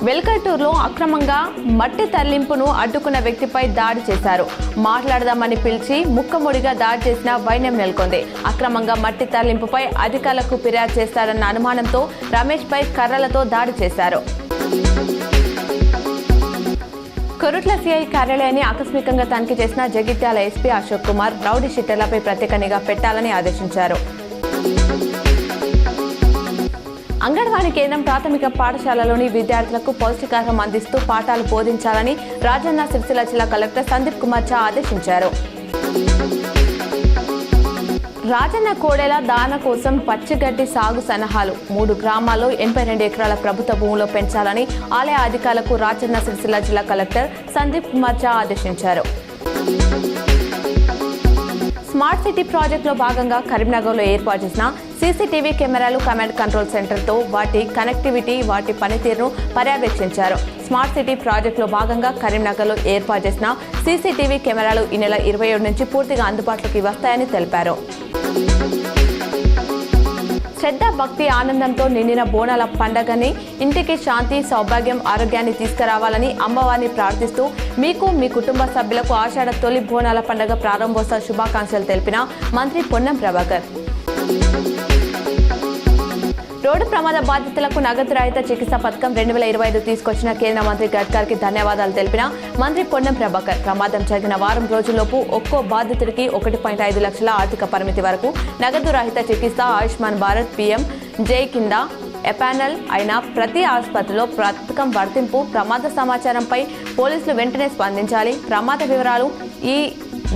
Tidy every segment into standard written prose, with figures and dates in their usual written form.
వెల్కటూరులో అక్రమంగా మట్టి తరలింపును అడ్డుకున్న వ్యక్తిపై దాడి చేశారు. మాట్లాడదామని పిలిచి ముక్కముడిగా దాడి చేసిన వైనం నెలకొంది. అక్రమంగా మట్టి తరలింపుపై అధికారులకు ఫిర్యాదు చేస్తారన్న అనుమానంతో రమేష్ పై కర్రలతో దాడి చేశారు. కొరుట్ల సిఐ కార్యాలయాన్ని ఆకస్మికంగా తనిఖీ చేసిన జగిత్యాల ఎస్పీ అశోక్ కుమార్ రౌడీ షీటర్లపై ప్రత్యేక నిఘా పెట్టాలని ఆదేశించారు. అంగన్వాడీ కేంద్రం ప్రాథమిక పాఠశాలలోని విద్యార్థులకు పౌష్టికాహారం అందిస్తూ పాఠాలు బోధించాలని రాజన్న సిరిసిల్ల జిల్లా కలెక్టర్ సందీప్ కుమార్ ఝా ఆదేశించారు. రాజన్న కోడెల దాన కోసం పచ్చిగడ్డి సాగు సన్నాహాలు 3 గ్రామాల్లో 82 ఎకరాల ప్రభుత్వ భూమిలో పెంచాలని ఆలయ అధికారులకు రాజన్న సిరిసిల్ల జిల్లా కలెక్టర్ సందీప్ కుమార్ ఝా ఆదేశించారు. స్మార్ట్ సిటీ ప్రాజెక్టులో భాగంగా కరీంనగర్లో ఏర్పాటు చేసిన సీసీటీవీ కెమెరాలు కమాండ్ కంట్రోల్ సెంటర్తో వాటి కనెక్టివిటీ, వాటి పనితీరును పర్యవేక్షించారు. స్మార్ట్ సిటీ ప్రాజెక్టులో భాగంగా కరీంనగర్లో ఏర్పాటు చేసిన సీసీటీవీ కెమెరాలు ఈ నెల 27 నుంచి పూర్తిగా అందుబాటులోకి వస్తాయని తెలిపారు. శ్రద్ధ, భక్తి, ఆనందంతో నిండిన బోనాల పండగని ఇంటికి శాంతి, సౌభాగ్యం, ఆరోగ్యాన్ని తీసుకురావాలని అమ్మవారిని ప్రార్థిస్తూ మీకు, మీ కుటుంబ సభ్యులకు ఆషాఢ తొలి బోనాల పండుగ ప్రారంభోత్సవ శుభాకాంక్షలు తెలిపిన మంత్రి పొన్నం ప్రభాకర్. రోడ్డు ప్రమాద బాధితులకు నగదు రహిత చికిత్స పథకం 2025 తీసుకొచ్చిన కేంద్ర మంత్రి గడ్కర్కి ధన్యవాదాలు తెలిపిన మంత్రి పొన్నం ప్రభాకర్. ప్రమాదం జరిగిన వారం రోజుల్లోపు ఒక్కో బాధితుడికి 1.5 లక్షల ఆర్థిక పరిమితి వరకు నగదు రహిత చికిత్స ఆయుష్మాన్ భారత్ PM జై కింద ఎపానల్ అయిన ప్రతి ఆసుపత్రిలో పథకం వర్తింపు. ప్రమాద సమాచారంపై పోలీసులు వెంటనే స్పందించాలి. ప్రమాద వివరాలు ఈ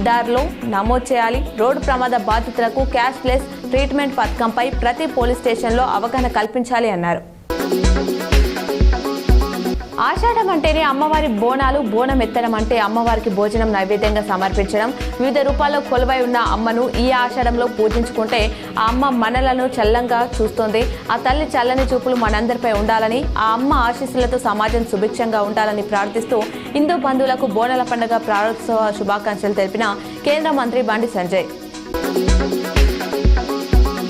దారిలో నమోదు చేయాలి. రోడ్డు ప్రమాద బాధితులకు క్యాష్లెస్ ట్రీట్మెంట్ పథకంపై ప్రతి పోలీస్ స్టేషన్లో అవగాహన కల్పించాలి అన్నారు. ఆషాఢం అంటేనే అమ్మవారి బోనాలు, బోనం ఎత్తడం అంటే అమ్మవారికి భోజనం నైవేద్యంగా సమర్పించడం. వివిధ రూపాల్లో కొలువై ఉన్న అమ్మను ఈ ఆషాఢంలో పూజించుకుంటే ఆ అమ్మ మనలను చల్లంగా చూస్తుంది. ఆ తల్లి చల్లని చూపులు మనందరిపై ఉండాలని, ఆ అమ్మ ఆశీస్సులతో సమాజం సుభిక్షంగా ఉండాలని ప్రార్థిస్తూ హిందూ బంధువులకు బోనాల పండుగ ప్రారంభోత్సవ శుభాకాంక్షలు తెలిపిన కేంద్ర మంత్రి బండి సంజయ్.